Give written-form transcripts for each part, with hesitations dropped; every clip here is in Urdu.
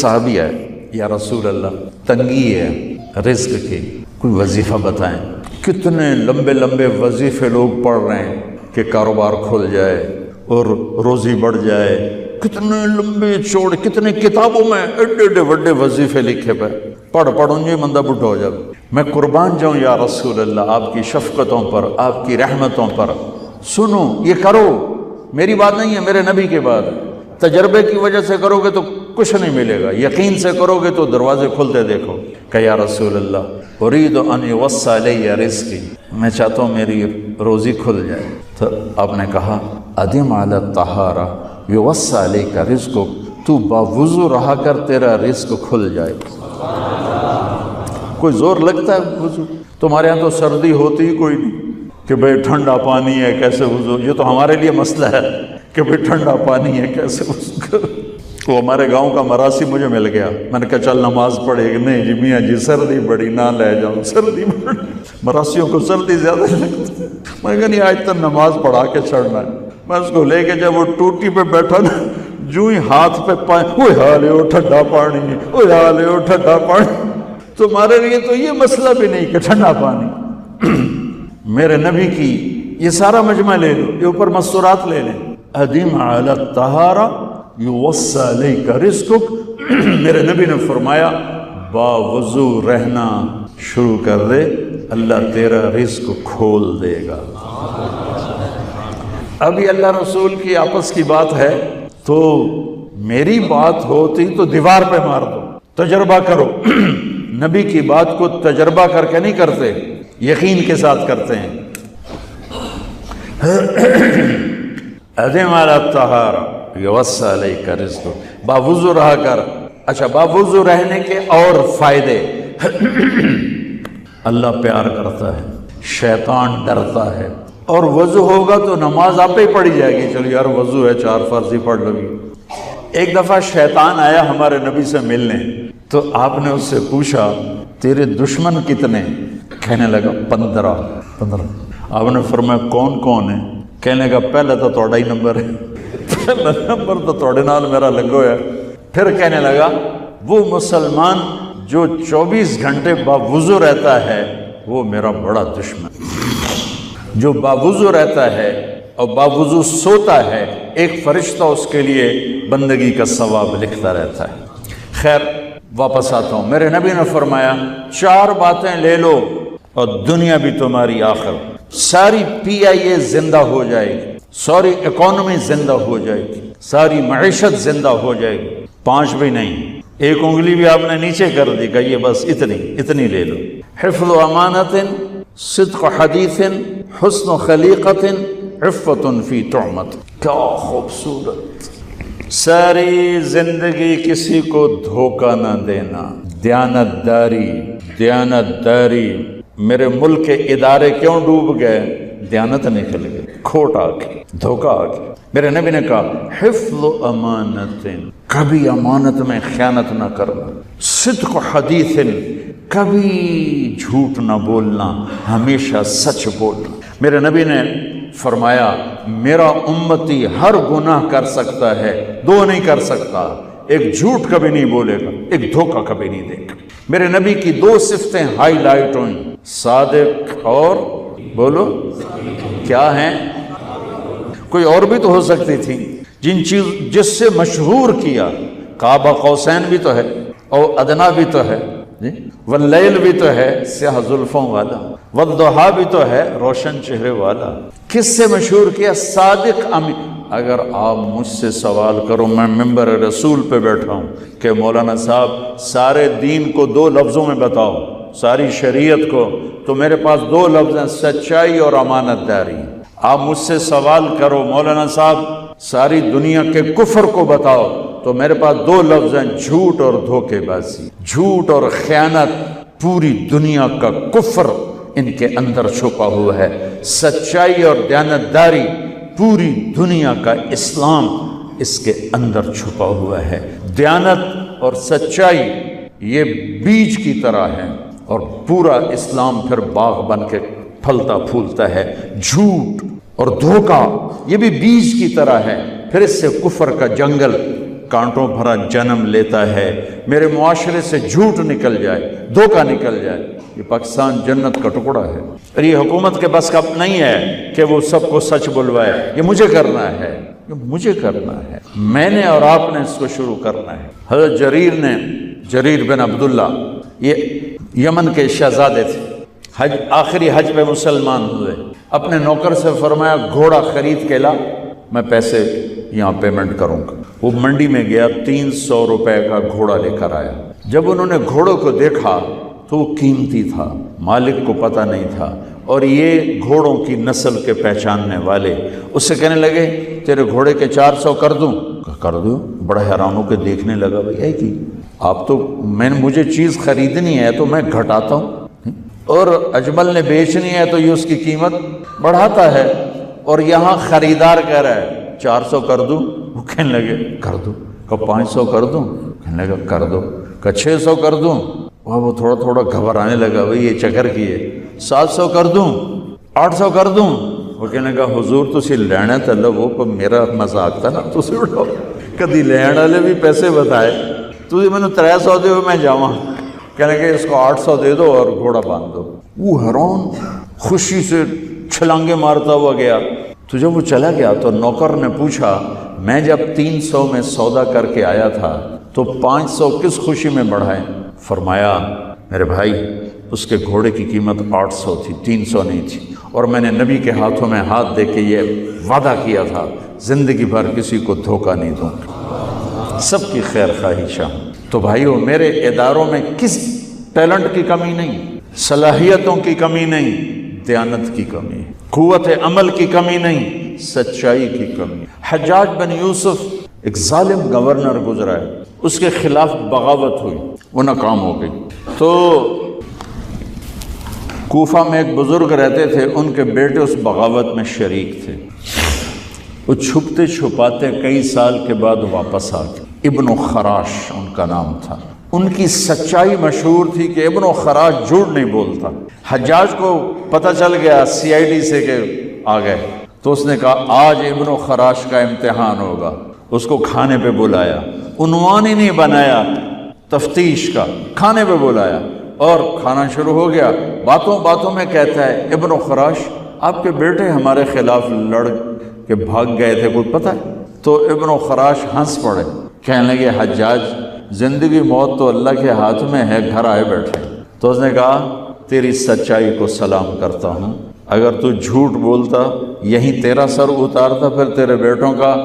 صحابی ہے، یا رسول اللہ تنگی ہے رزق کی، کوئی وظیفہ بتائیں۔ کتنے لمبے لمبے وظیفے لوگ پڑھ رہے ہیں کہ کاروبار کھل جائے اور روزی بڑھ جائے، کتنے لمبے چوڑے، کتنے کتابوں میں ایڈے ایڈے بڑے وظیفے لکھے پہ، پڑھ انجی بندہ بڈھا ہو جائے۔ میں قربان جاؤں یا رسول اللہ آپ کی شفقتوں پر، آپ کی رحمتوں پر، سنو یہ کرو، میری بات نہیں ہے، میرے نبی کی بات ہے۔ تجربے کی وجہ سے کرو گے تو کچھ نہیں ملے گا، یقین سے کرو گے تو دروازے کھلتے دیکھو۔ کہ یا رسول اللہ ارید ان یوسع علی رزقی، میں چاہتا ہوں میری روزی کھل جائے۔ تو آپ نے کہا ادم علی الطہارہ یوسع علیک رزقک، تو باوضو رہا کر تیرا رزق کھل جائے۔ کوئی زور لگتا ہے وضو؟ تمہارے ہاں تو سردی ہوتی ہی کوئی نہیں کہ بھئی ٹھنڈا پانی ہے کیسے وضو، یہ تو ہمارے لیے مسئلہ ہے کہ بھئی ٹھنڈا پانی ہے کیسے وضو کرو۔ وہ ہمارے گاؤں کا مراسی مجھے مل گیا، میں نے کہا چل نماز پڑھے گی، نہیں جی میاں جی سردی بڑی نہ لے جاؤ، سردی بڑی، مراسیوں کو سردی زیادہ لگتی ہے۔ میں کہا نہیں آج تک نماز پڑھا کے چڑھنا ہے۔ میں اس کو لے کے جب وہ ٹوٹی پہ بیٹھا نا، جو ہی ہاتھ پہ وہ حالے ہو ٹھنڈا پانی، وہ حالے ہو ٹھنڈا پانی۔ تمہارے لیے تو یہ مسئلہ بھی نہیں کہ ٹھنڈا پانی، میرے نبی کی یہ سارا مجمع لے لو، یہ اوپر مستورات لے لیں۔ ادم علی الطہارہ یوسع علیک رزقک، میرے نبی نے فرمایا باوضو رہنا شروع کر دے، اللہ تیرا رزق کھول دے گا۔ ابھی اللہ رسول کی آپس کی بات ہے تو میری بات ہوتی تو دیوار پہ مار دو، تجربہ کرو۔ نبی کی بات کو تجربہ کر کے نہیں کرتے، یقین کے ساتھ کرتے ہیں۔ ادم علی الطہارہ یوسع علیک رزقک، باوضو رہا کر۔ اچھا باوضو رہنے کے اور فائدے، اللہ پیار کرتا ہے، شیطان ڈرتا ہے، اور وضو ہوگا تو نماز آپ ہی پڑھی جائے گی، چلو یار وضو ہے 4 فرض ہی پڑھ لو گی۔ ایک دفعہ شیطان آیا ہمارے نبی سے ملنے، تو آپ نے اس سے پوچھا تیرے دشمن کتنے؟ کہنے لگا 15۔ آپ نے فرمایا کون کون ہے؟ کہنے لگا پہلے تو تھوڑا ہی نمبر ہے، پہلا نمبر تو تھوڑے نال میرا لگو ہے۔ پھر کہنے لگا وہ مسلمان جو 24 گھنٹے باوضو رہتا ہے وہ میرا بڑا دشمن، جو باوضو رہتا ہے اور باوضو سوتا ہے، ایک فرشتہ اس کے لیے بندگی کا ثواب لکھتا رہتا ہے۔ خیر واپس آتا ہوں، میرے نبی نے فرمایا 4 باتیں لے لو اور دنیا بھی تمہاری آخر، ساری PIA زندہ ہو جائے گی، ساری اکانومی زندہ ہو جائے گی، ساری معیشت زندہ ہو جائے گی۔ 5 بھی نہیں، ایک انگلی بھی آپ نے نیچے کر دی کہ یہ بس اتنی لے لو۔ حفظ و امانت، صدق حدیث، حسن خلیقت، عفت فی طعمت۔ کیا خوبصورت، ساری زندگی کسی کو دھوکہ نہ دینا، دیانت داری۔ میرے ملک کے ادارے کیوں ڈوب گئے؟ دیانت نکل گئی، کھوٹ آ گئی، دھوکہ آ گیا۔ میرے نبی نے کہا حفظ امانت، کبھی امانت میں خیانت نہ کرنا، صدق حدیث، کبھی جھوٹ نہ بولنا، ہمیشہ سچ بولنا۔ میرے نبی نے فرمایا میرا امتی ہر گناہ کر سکتا ہے، 2 نہیں کر سکتا، ایک جھوٹ کبھی نہیں بولے گا، ایک دھوکہ کبھی نہیں دے گا۔ میرے نبی کی 2 صفتیں ہائی لائٹ ہوئیں، صادق اور بولو کیا ہیں؟ کوئی اور بھی تو ہو سکتی تھی، جس سے مشہور کیا، قاب قوسین بھی تو ہے اور ادنا بھی تو ہے، واللیل بھی تو ہے سیاہ زلفوں والا، والضحیٰ بھی تو ہے روشن چہرے والا۔ کس سے مشہور کیا؟ صادق امین۔ اگر آپ مجھ سے سوال کرو، میں ممبر رسول پہ بیٹھا ہوں کہ مولانا صاحب سارے دین کو 2 لفظوں میں بتاؤ، ساری شریعت کو، تو میرے پاس 2 لفظ ہیں، سچائی اور امانت داری۔ آپ مجھ سے سوال کرو مولانا صاحب ساری دنیا کے کفر کو بتاؤ، تو میرے پاس 2 لفظ ہیں، جھوٹ اور دھوکے بازی، جھوٹ اور خیانت۔ پوری دنیا کا کفر ان کے اندر چھپا ہوا ہے، سچائی اور دیانتداری پوری دنیا کا اسلام اس کے اندر چھپا ہوا ہے۔ دیانت اور سچائی یہ بیج کی طرح ہے اور پورا اسلام پھر باغ بن کے پھلتا پھولتا ہے۔ جھوٹ اور دھوکہ یہ بھی بیج کی طرح ہے، پھر اس سے کفر کا جنگل کانٹوں بھرا جنم لیتا ہے، میرے معاشرے سے جھوٹ نکل جائے، دھوکہ نکل جائے، یہ پاکستان جنت کا ٹکڑا ہے۔ اور یہ حکومت کے بس کا نہیں ہے کہ وہ سب کو سچ بلوائے، یہ مجھے کرنا ہے، یہ مجھے کرنا ہے، میں نے اور آپ نے اس کو شروع کرنا ہے۔ حضرت جریر بن عبداللہ یہ یمن کے شہزادے تھے، آخری حج پہ مسلمان ہوئے، اپنے نوکر سے فرمایا گھوڑا خرید کے لا، میں پیسے یہاں پیمنٹ کروں گا۔ وہ منڈی میں گیا، 300 روپے کا گھوڑا لے کر آیا۔ جب انہوں نے گھوڑوں کو دیکھا تو وہ قیمتی تھا، مالک کو پتہ نہیں تھا، اور یہ گھوڑوں کی نسل کے پہچاننے والے اس سے کہنے لگے تیرے گھوڑے کے 400 کر دوں؟ کر دوں۔ بڑا حیران ہو کے دیکھنے لگا، بھائی ہے کہ آپ تو مجھے چیز خریدنی ہے تو میں گھٹاتا ہوں، اور اجمل نے بیچنی ہے تو یہ اس کی قیمت بڑھاتا ہے، اور یہاں خریدار کہہ رہا ہے 400 کر دوں؟ وہ کہنے لگے کر دو۔ کہ 500 کر دوں؟ کہنے لگا کر دو۔ کہ 600 کر دوں؟ وہ تھوڑا تھوڑا گھبرانے لگا، بھئی یہ چکر کی ہے۔ 700 کر دوں؟ 800 کر دوں؟ وہ کہنے لگا حضور تسی لینا تے لو، پر میرا مذاق تھا نا، تسی اٹھو کدی لین والے بھی پیسے بتائے، تسی میں 300 دے میں جاواں۔ کہنے لگے اس کو 800 دے دو اور گھوڑا باندھ دو۔ وہ حیران خوشی سے چھلانگے مارتا ہوا گیا۔ تو جب وہ چلا گیا تو نوکر نے پوچھا میں جب 300 میں سودا کر کے آیا تھا تو 500 کس خوشی میں بڑھائے؟ فرمایا میرے بھائی اس کے گھوڑے کی قیمت 800 تھی، 300 نہیں تھی، اور میں نے نبی کے ہاتھوں میں ہاتھ دے کے یہ وعدہ کیا تھا زندگی بھر کسی کو دھوکہ نہیں دوں گا، سب کی خیر خواہشاں۔ تو بھائیو میرے اداروں میں کس ٹیلنٹ کی کمی نہیں، صلاحیتوں کی کمی نہیں، دیانت کی کمی ہے، قوت عمل کی کمی نہیں، سچائی کی کمی۔ حجاج بن یوسف ایک ظالم گورنر گزرا ہے، اس کے خلاف بغاوت ہوئی، وہ ناکام ہو گئی۔ تو کوفہ میں ایک بزرگ رہتے تھے، ان کے بیٹے اس بغاوت میں شریک تھے، وہ چھپتے چھپاتے کئی سال کے بعد واپس آ گئے۔ ابن خراش ان کا نام تھا۔ ان کی سچائی مشہور تھی کہ ابن خراش جھوٹ نہیں بولتا۔ حجاج کو پتہ چل گیا CID سے کہ آ گئے، تو اس نے کہا آج ابن خراش کا امتحان ہوگا۔ اس کو کھانے پہ بلایا، عنوان ہی نہیں بنایا تفتیش کا، کھانے پہ بلایا اور کھانا شروع ہو گیا۔ باتوں باتوں میں کہتا ہے ابن خراش آپ کے بیٹے ہمارے خلاف لڑ کے بھاگ گئے تھے، کوئی پتہ ہے؟ تو ابن خراش ہنس پڑے، کہنے لگے حجاج زندگی موت تو اللہ کے ہاتھ میں ہے، گھر آئے بیٹھے۔ تو اس نے کہا تیری سچائی کو سلام کرتا ہوں، اگر تو جھوٹ بولتا یہیں تیرا سر اتارتا پھر تیرے بیٹوں کا،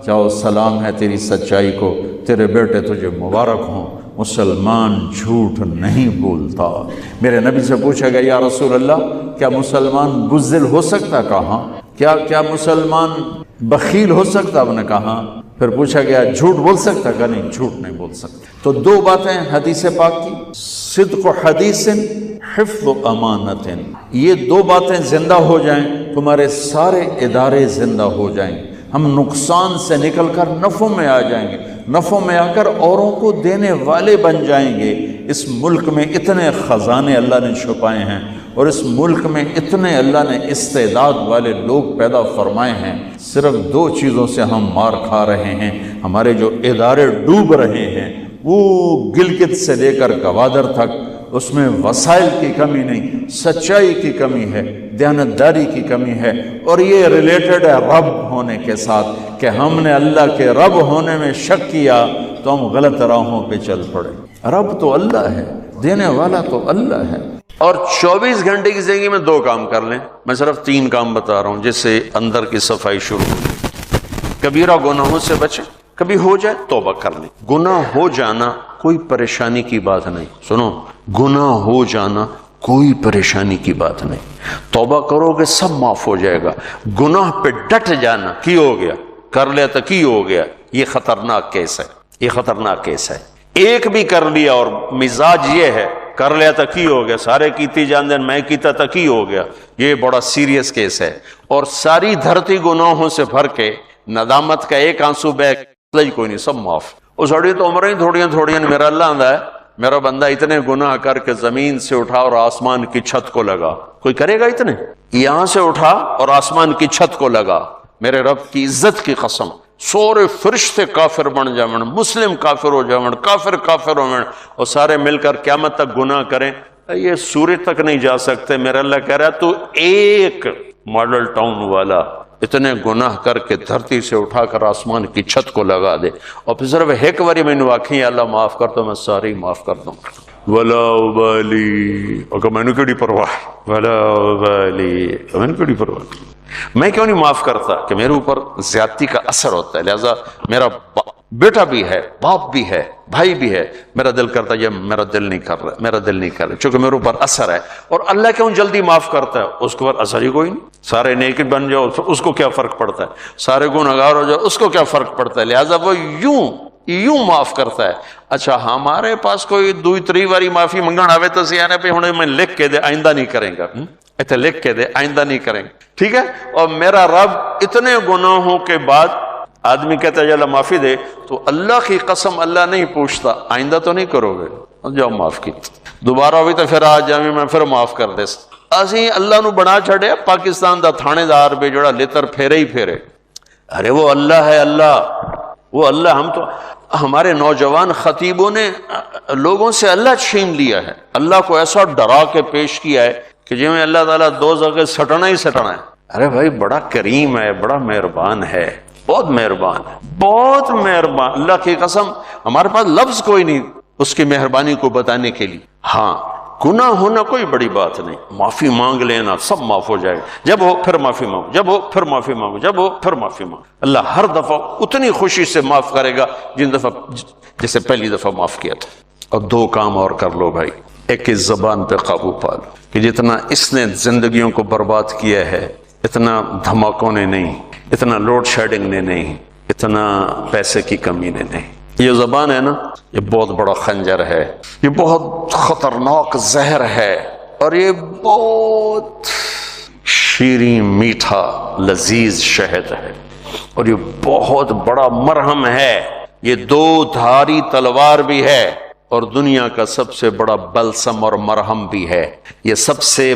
چاہو سلام ہے تیری سچائی کو، تیرے بیٹے تجھے مبارک ہوں، مسلمان جھوٹ نہیں بولتا۔ میرے نبی سے پوچھا گیا یا رسول اللہ کیا مسلمان بزدل ہو سکتا؟ کہا کیا مسلمان بخیل ہو سکتا؟ آپ نے کہا۔ پھر پوچھا گیا جھوٹ بول سکتا؟ کہ نہیں، جھوٹ نہیں بول سکتا۔ تو دو باتیں حدیث پاک کی، صدق حدیث، حفظ امانت، یہ دو باتیں زندہ ہو جائیں تمہارے سارے ادارے زندہ ہو جائیں، ہم نقصان سے نکل کر نفع میں آ جائیں گے، نفع میں آ کر اوروں کو دینے والے بن جائیں گے۔ اس ملک میں اتنے خزانے اللہ نے چھپائے ہیں، اور اس ملک میں اتنے اللہ نے استعداد والے لوگ پیدا فرمائے ہیں، صرف دو چیزوں سے ہم مار کھا رہے ہیں، ہمارے جو ادارے ڈوب رہے ہیں، وہ گلگت سے لے کر گوادر تک، اس میں وسائل کی کمی نہیں، سچائی کی کمی ہے، دیانتداری کی کمی ہے، اور یہ ریلیٹڈ ہے رب ہونے کے ساتھ، کہ ہم نے اللہ کے رب ہونے میں شک کیا تو ہم غلط راہوں پہ چل پڑے۔ رب تو اللہ ہے، دینے والا تو اللہ ہے۔ اور 24 گھنٹے کی زندگی میں دو کام کر لیں، میں صرف 3 کام بتا رہا ہوں جس سے اندر کی صفائی شروع ہو۔ کبیرہ گناہوں سے بچیں، کبھی ہو جائے توبہ کر لیں۔ گناہ ہو جانا کوئی پریشانی کی بات نہیں، سنو، گناہ ہو جانا کوئی پریشانی کی بات نہیں، توبہ کرو گے سب معاف ہو جائے گا۔ گناہ پہ ڈٹ جانا، کی ہو گیا کر لیا تو کی ہو گیا، یہ خطرناک کیس ہے، یہ خطرناک کیس ہے۔ ایک بھی کر لیا اور مزاج یہ ہے کر لیا تو کی ہو گیا، سارے کیتی جان دین میں کیتا تو کی ہو گیا، یہ بڑا سیریس کیس ہے۔ اور ساری دھرتی گناہوں سے بھر کے ندامت کا ایک آنسو بہ کوئی نہیں، سب معاف۔ وہ سڑی تو عمریں تھوڑیاں میرا اللہ آندہ ہے، میرا بندہ اتنے گناہ کر کے زمین سے اٹھا اور آسمان کی چھت کو لگا، کوئی کرے گا اتنے؟ یہاں سے اٹھا اور آسمان کی چھت کو لگا، میرے رب کی عزت کی قسم سورے فرشتے کافر بن جاون، مسلم کافر ہو جاون، کافر کافر ہو جاون، اور سارے مل کر قیامت تک گناہ کریں، یہ سورج تک نہیں جا سکتے۔ میرا اللہ کہہ رہا ہے تو ایک ماڈل ٹاؤن والا اتنے گناہ کر کے دھرتی سے اٹھا کر آسمان کی چھت کو لگا دے، اور پھر صرف ایک باری میں واقعی اللہ معاف کر دو، میں ساری معاف کر دوں، ولا ابالی، اور میں نے کیڑی پرواہ، ولا ابالی، میں نے کیڑی پرواہ، میں کیوں نہیں معاف کرتا کہ میرے اوپر زیادتی کا اثر ہوتا ہے، لہذا میرا بیٹا بھی ہے، باپ بھی ہے، بھائی بھی ہے، میرا دل کرتا ہے یہ میرا دل نہیں کر رہا، میرا دل نہیں کر رہا، چونکہ میرے اوپر اثر ہے۔ اور اللہ کیوں جلدی معاف کرتا ہے؟ اس کے اوپر اثر ہی کوئی نہیں، سارے نیک بن جاؤ اس کو کیا فرق پڑتا ہے، سارے گنہگار ہو جاؤ اس کو کیا فرق پڑتا ہے، لہذا وہ یوں معاف کرتا ہے۔ اچھا ہمارے پاس کوئی دوئی تری واری معافی منگن آوے تو سیانے پہ ہوں میں لکھ کے دے آئندہ نہیں کریں گا، ایتھے لکھ کے دے آئندہ نہیں کریں گے، ٹھیک ہے؟ اور میرا رب اتنے گناہوں کے بعد آدمی کہتا ہے اللہ معافی دے، تو اللہ کی قسم اللہ نہیں پوچھتا آئندہ تو نہیں کرو گے، جاؤ معاف کی، دوبارہ ہوئی تو پھر آج جامع میں پھر معاف کر دے۔ اسی اللہ نو بنا چھڑے پاکستان دا تھانے دار بے جوڑا لتر پھیرے ہی پھیرے، ارے وہ اللہ ہے، اللہ وہ اللہ، ہم تو ہمارے نوجوان خطیبوں نے لوگوں سے اللہ چھین لیا ہے، اللہ کو ایسا ڈرا کے پیش کیا ہے کہ جی میں اللہ تعالیٰ دو جگہ سٹنا ہی سٹنا ہے۔ ارے بھائی بڑا کریم ہے، بڑا مہربان ہے، بہت مہربان ہے، بہت مہربان، اللہ کی قسم ہمارے پاس لفظ کوئی نہیں اس کی مہربانی کو بتانے کے لیے۔ ہاں گناہ ہونا کوئی بڑی بات نہیں، معافی مانگ لینا سب معاف ہو جائے گا، جب ہو پھر معافی مانگو، جب ہو پھر معافی مانگو، جب ہو پھر معافی مانگو، اللہ ہر دفعہ اتنی خوشی سے معاف کرے گا جن دفعہ جیسے پہلی دفعہ معاف کیا تھا۔ اور دو کام اور کر لو بھائی، ایک اس زبان پہ قابو پا لو کہ جتنا اس نے زندگیوں کو برباد کیا ہے اتنا دھماکوں نے نہیں، اتنا لوڈ شیڈنگ نے نہیں، اتنا پیسے کی کمی نے نہیں۔ یہ زبان ہے نا، یہ بہت بڑا خنجر ہے، یہ بہت خطرناک زہر ہے، اور یہ بہت شیریں میٹھا لذیذ شہد ہے، اور یہ بہت بڑا مرہم ہے، یہ دو دھاری تلوار بھی ہے، اور دنیا کا سب سے بڑا بلسم اور مرہم بھی ہے، یہ سب سے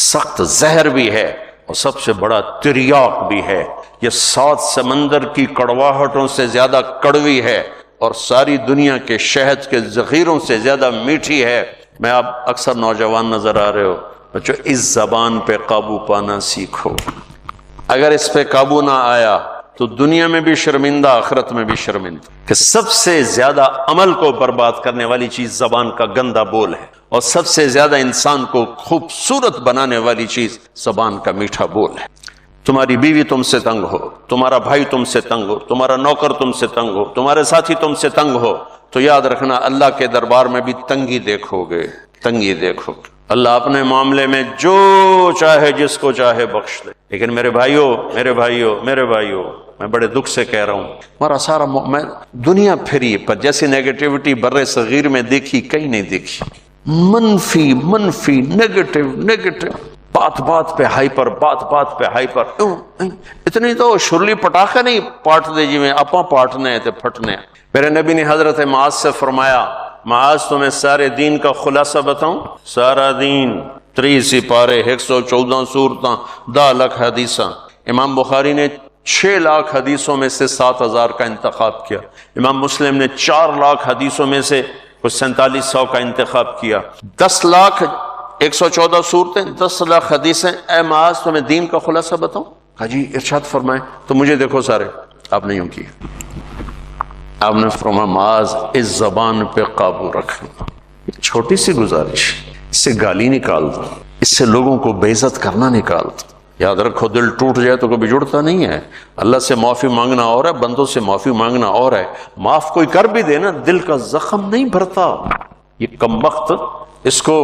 سخت زہر بھی ہے، اور سب سے بڑا تریاق بھی ہے، یہ 7 سمندر کی کڑواہٹوں سے زیادہ کڑوی ہے، اور ساری دنیا کے شہد کے ذخیروں سے زیادہ میٹھی ہے۔ میں آپ اکثر نوجوان نظر آ رہے ہو بچوں، اس زبان پہ قابو پانا سیکھو، اگر اس پہ قابو نہ آیا تو دنیا میں بھی شرمندہ، آخرت میں بھی شرمندہ، کہ سب سے زیادہ عمل کو برباد کرنے والی چیز زبان کا گندا بول ہے، اور سب سے زیادہ انسان کو خوبصورت بنانے والی چیز زبان کا میٹھا بول ہے۔ تمہاری بیوی تم سے تنگ ہو، تمہارا بھائی تم سے تنگ ہو، تمہارا نوکر تم سے تنگ ہو، تمہارے ساتھی تم سے تنگ ہو، تو یاد رکھنا اللہ کے دربار میں بھی تنگی دیکھو گے، تنگی دیکھو گے۔ اللہ اپنے معاملے میں جو چاہے جس کو چاہے بخش دے، لیکن میرے بھائیوں میں بڑے دکھ سے کہہ رہا ہوں، ہمارا سارا میں دنیا پھری پر جیسی نیگیٹیوٹی بر صغیر میں دیکھی کہیں نہیں دیکھی، منفی نیگیٹو، بات بات پہ ہائپر، بات بات پہ ہائپر، اتنی تو شرلی پٹاخے نہیں پاٹ دے جی میں اپاں پاٹنے تے پھٹنے۔ میرے نبی نے حضرت معاذ سے فرمایا، معاذ تمہیں سارے دین کا خلاصہ بتاؤں؟ سارا دین 30 سپارے، 114 سورتاں، 10 لاکھ حدیثاں۔ امام بخاری نے 6 لاکھ حدیثوں میں سے 7000 کا انتخاب کیا، امام مسلم نے 4 لاکھ حدیثوں میں سے کچھ 4700 کا انتخاب کیا، 10 لاکھ 114 صورتیں، 10 لاکھ حدیثیں۔ اے معاذ تمہیں دین کا خلاصہ بتاؤں؟ کہا جی ارشاد فرمائیں۔ تو مجھے دیکھو سارے، آپ نے یوں کیا، آپ نے فرمایا معاذ اس زبان پہ قابو رکھنا، ایک چھوٹی سی گزارش، اس سے گالی نکال دو، اس سے لوگوں کو بے عزت کرنا نکال دو۔ یاد رکھو دل ٹوٹ جائے تو کبھی جڑتا نہیں ہے، اللہ سے معافی مانگنا اور ہے، بندوں سے معافی مانگنا اور ہے۔ معاف کوئی کر بھی دے نا، دل کا زخم نہیں بھرتا۔ یہ کمبخت، اس کو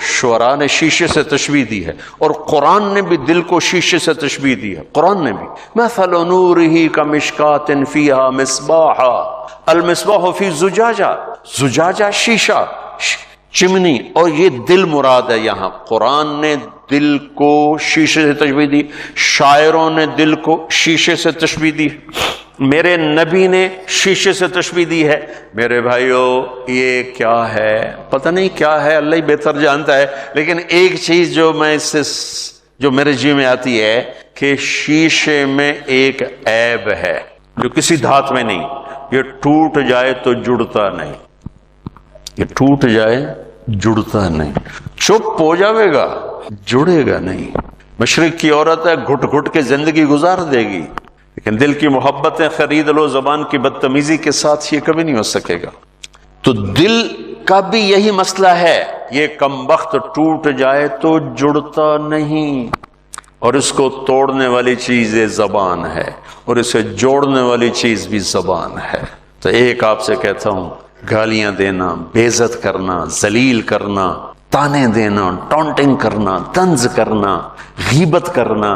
شعراء نے شیشے سے تشبیہ دی ہے، اور قرآن نے بھی دل کو شیشے سے تشبیہ دی ہے، قرآن نے بھی۔ مثل نورہ کمشکات فیہا مصباح، المصباح فی زجاجہ، زجاجہ شیشہ، چمنی، اور یہ دل مراد ہے یہاں۔ قرآن نے دل کو شیشے سے تشبیہ دی، شاعروں نے دل کو شیشے سے تشبیہ دی، میرے نبی نے شیشے سے تشبیہ دی ہے۔ میرے بھائیو یہ کیا ہے؟ پتہ نہیں کیا ہے، اللہ ہی بہتر جانتا ہے، لیکن ایک چیز جو میں اس سے جو میرے جی میں آتی ہے کہ شیشے میں ایک عیب ہے، جو کسی دھات میں نہیں، یہ ٹوٹ جائے تو جڑتا نہیں، یہ ٹوٹ جائے جڑتا نہیں، چپ ہو جاوے گا جڑے گا نہیں۔ مشرق کی عورت ہے، گھٹ گھٹ کے زندگی گزار دے گی، لیکن دل کی محبتیں خرید لو زبان کی بدتمیزی کے ساتھ، یہ کبھی نہیں ہو سکے گا۔ تو دل کا بھی یہی مسئلہ ہے، یہ کمبخت ٹوٹ جائے تو جڑتا نہیں، اور اس کو توڑنے والی چیز زبان ہے، اور اسے جوڑنے والی چیز بھی زبان ہے۔ تو ایک آپ سے کہتا ہوں، گالیاں دینا، بے عزت کرنا، ذلیل کرنا، تانے دینا، ٹونٹنگ کرنا، طنز کرنا، غیبت کرنا،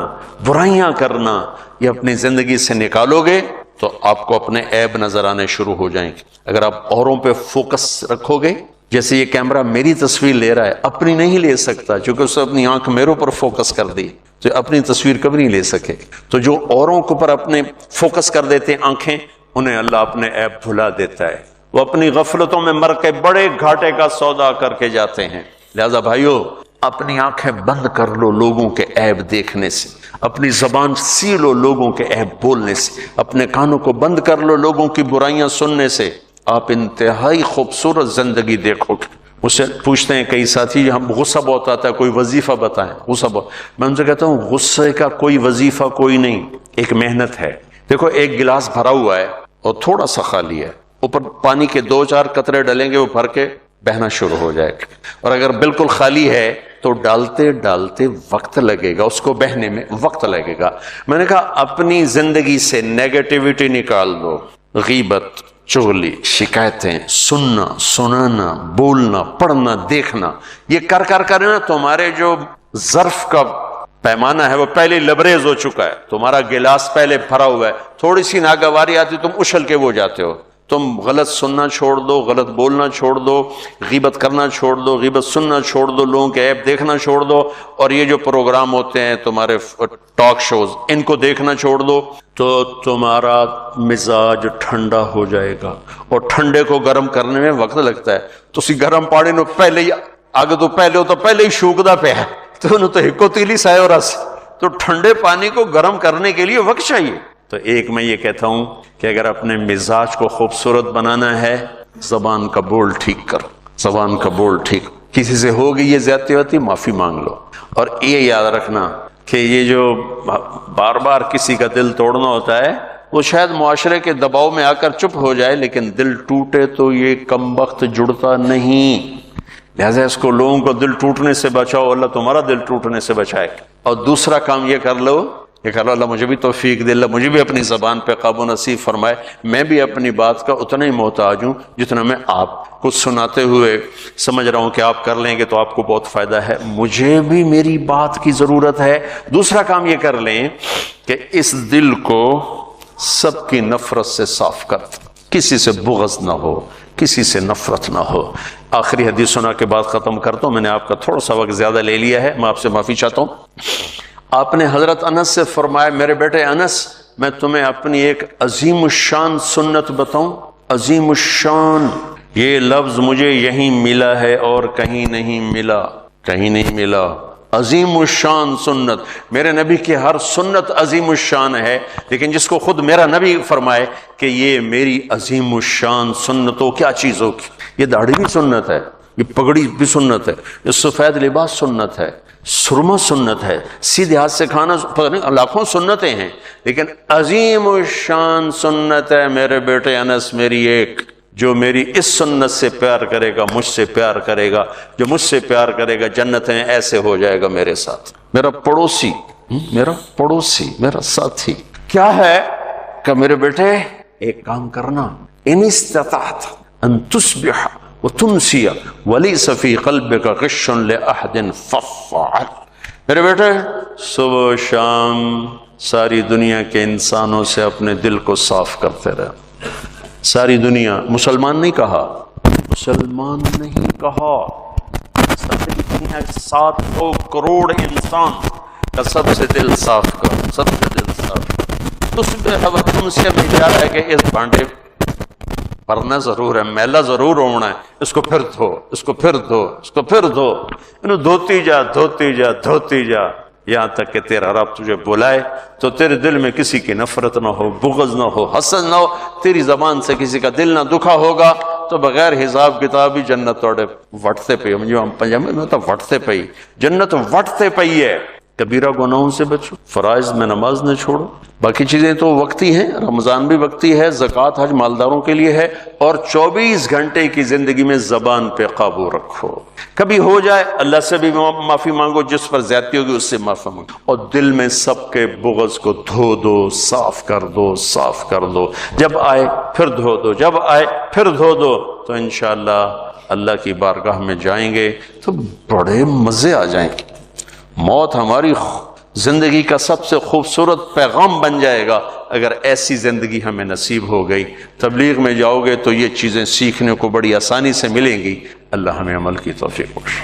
برائیاں کرنا، یہ اپنی زندگی سے نکالو گے تو آپ کو اپنے عیب نظر آنے شروع ہو جائیں گے۔ اگر آپ اوروں پہ فوکس رکھو گے، جیسے یہ کیمرہ میری تصویر لے رہا ہے، اپنی نہیں لے سکتا چونکہ اس نے اپنی آنکھ میرے اوپر فوکس کر دی، تو اپنی تصویر کبھی نہیں لے سکے۔ تو جو اوروں کے اوپر اپنے فوکس کر دیتے ہیں آنکھیں، انہیں اللہ اپنے عیب بھلا دیتا ہے، وہ اپنی غفلتوں میں مر کے بڑے گھاٹے کا سودا کر کے جاتے ہیں۔ لہذا بھائیو، اپنی آنکھیں بند کر لو لوگوں کے عیب دیکھنے سے، اپنی زبان سی لو لوگوں کے عیب بولنے سے، اپنے کانوں کو بند کر لو لوگوں کی برائیاں سننے سے، آپ انتہائی خوبصورت زندگی دیکھو گے۔ مجھ سے پوچھتے ہیں کئی ساتھی، ہم غصہ بہت آتا ہے، کوئی وظیفہ بتائیں۔ غصہ بہت، میں ان سے کہتا ہوں غصے کا کوئی وظیفہ کوئی نہیں، ایک محنت ہے۔ دیکھو ایک گلاس بھرا ہوا ہے اور تھوڑا سا خالی ہے، اوپر پانی کے 2-4 قطرے ڈلیں گے، وہ بھر کے بہنا شروع ہو جائے گا، اور اگر بالکل خالی ہے تو ڈالتے ڈالتے وقت لگے گا، اس کو بہنے میں وقت لگے گا۔ میں نے کہا اپنی زندگی سے نیگیٹیوٹی نکال دو، غیبت، چغلی، شکایتیں، سننا، سنانا، بولنا، پڑھنا، دیکھنا، یہ کر کر نا تمہارے جو ظرف کا پیمانہ ہے وہ پہلے لبریز ہو چکا ہے، تمہارا گلاس پہلے بھرا ہوا ہے، تھوڑی سی ناگواری آتی تم اچھل کے وہ جاتے ہو۔ تم غلط سننا چھوڑ دو، غلط بولنا چھوڑ دو، غیبت کرنا چھوڑ دو، غیبت سننا چھوڑ دو، لوگوں کے عیب دیکھنا چھوڑ دو، اور یہ جو پروگرام ہوتے ہیں تمہارے ٹاک شوز، ان کو دیکھنا چھوڑ دو، تو تمہارا مزاج ٹھنڈا ہو جائے گا۔ اور ٹھنڈے کو گرم کرنے میں وقت لگتا ہے، تو اسی گرم پانی نو پہلے ہی آگے تو پہلے ہو تو پہلے ہی شوکدا پہ ہے، تو انہوں تو ہکو تیلی سائے اور رس، تو ٹھنڈے پانی کو گرم کرنے کے لیے وقت چاہیے۔ تو ایک میں یہ کہتا ہوں کہ اگر اپنے مزاج کو خوبصورت بنانا ہے، زبان کا بول ٹھیک کرو، زبان کا بول ٹھیک، کسی سے ہو گئی یہ زیادتی ہوتی معافی مانگ لو، اور یہ یاد رکھنا کہ یہ جو بار بار کسی کا دل توڑنا ہوتا ہے وہ شاید معاشرے کے دباؤ میں آ کر چپ ہو جائے، لیکن دل ٹوٹے تو یہ کمبخت جڑتا نہیں۔ لہذا اس کو لوگوں کو دل ٹوٹنے سے بچاؤ، اللہ تمہارا دل ٹوٹنے سے بچائے۔ اور دوسرا کام یہ کر لو، یہ کہہ لو اللہ مجھے بھی توفیق دے، اللہ مجھے بھی اپنی زبان پہ قابو نصیب فرمائے، میں بھی اپنی بات کا اتنا ہی محتاج ہوں جتنا میں آپ کو سناتے ہوئے سمجھ رہا ہوں کہ آپ کر لیں گے تو آپ کو بہت فائدہ ہے، مجھے بھی میری بات کی ضرورت ہے۔ دوسرا کام یہ کر لیں کہ اس دل کو سب کی نفرت سے صاف کر، کسی سے بغض نہ ہو، کسی سے نفرت نہ ہو۔ آخری حدیث سنا کے بعد ختم کرتا ہوں، میں نے آپ کا تھوڑا سا وقت زیادہ لے لیا ہے، میں آپ سے معافی چاہتا ہوں۔ آپ نے حضرت انس سے فرمایا، میرے بیٹے انس، میں تمہیں اپنی ایک عظیم الشان سنت بتاؤں؟ عظیم الشان، یہ لفظ مجھے یہیں ملا ہے اور کہیں نہیں ملا، کہیں نہیں ملا۔ عظیم الشان سنت، میرے نبی کی ہر سنت عظیم الشان ہے، لیکن جس کو خود میرا نبی فرمائے کہ یہ میری عظیم الشان سنت ہو، کیا چیز ہوگی؟ یہ داڑھی بھی سنت ہے، یہ پگڑی بھی سنت ہے، یہ سفید لباس سنت ہے، سرما سنت ہے، سیدھے ہاتھ سے کھانا، پتہ نہیں لاکھوں سنتیں ہیں، لیکن عظیم الشان سنت ہے میرے بیٹے انس میری ایک، جو میری اس سنت سے پیار کرے گا مجھ سے پیار کرے گا، جو مجھ سے پیار کرے گا جنتیں ایسے ہو جائے گا میرے ساتھ۔ میرا پڑوسی، میرا ساتھی کیا ہے کہ میرے بیٹے ایک کام کرنا، ان استطعت ان تصبح وتمسی وليس في قلبك غش لأحد فافعل۔ میرے بیٹے صبح و شام ساری دنیا کے انسانوں سے اپنے دل کو صاف کرتے رہے، ساری دنیا، مسلمان نہیں کہا، مسلمان نہیں کہا، ساری دنیا 700 کروڑ انسان کا سب سے دل صاف کر، سب سے دل صاف۔ تصبح وتمسی میں کیا ہے کہ اس بانٹے پرنا ضرور ہے، میلا ضرور ہونا ہے، اس کو پھر دھو، اس کو پھر دھو، اس کو پھر دھو، انہوں دھوتی جا، دھوتی جا، دھوتی جا۔ یہاں تک کہ تیرا رب تجھے بلائے تو تیرے دل میں کسی کی نفرت نہ ہو، بغض نہ ہو، حسد نہ ہو، تیری زبان سے کسی کا دل نہ دکھا ہوگا، تو بغیر حساب کتاب ہی جنت توڑے وٹتے پئی، جو ہم پنجابی میں تو وٹتے پئی، جنت وٹتے پئی ہے۔ کبیرہ گناہوں سے بچو، فرائض میں نماز نہ چھوڑو، باقی چیزیں تو وقتی ہیں، رمضان بھی وقتی ہے، زکوٰۃ حج مالداروں کے لیے ہے، اور 24 گھنٹے کی زندگی میں زبان پہ قابو رکھو، کبھی ہو جائے اللہ سے بھی معافی مانگو، جس پر زیادتی ہوگی اس سے معافی مانگو، اور دل میں سب کے بغض کو دھو دو، صاف کر دو، صاف کر دو، جب آئے پھر دھو دو، جب آئے پھر دھو دو، تو انشاءاللہ اللہ کی بارگاہ میں جائیں گے تو بڑے مزے آ جائیں گے۔ موت ہماری زندگی کا سب سے خوبصورت پیغام بن جائے گا اگر ایسی زندگی ہمیں نصیب ہو گئی۔ تبلیغ میں جاؤ گے تو یہ چیزیں سیکھنے کو بڑی آسانی سے ملیں گی۔ اللہ ہمیں عمل کی توفیق بخشے۔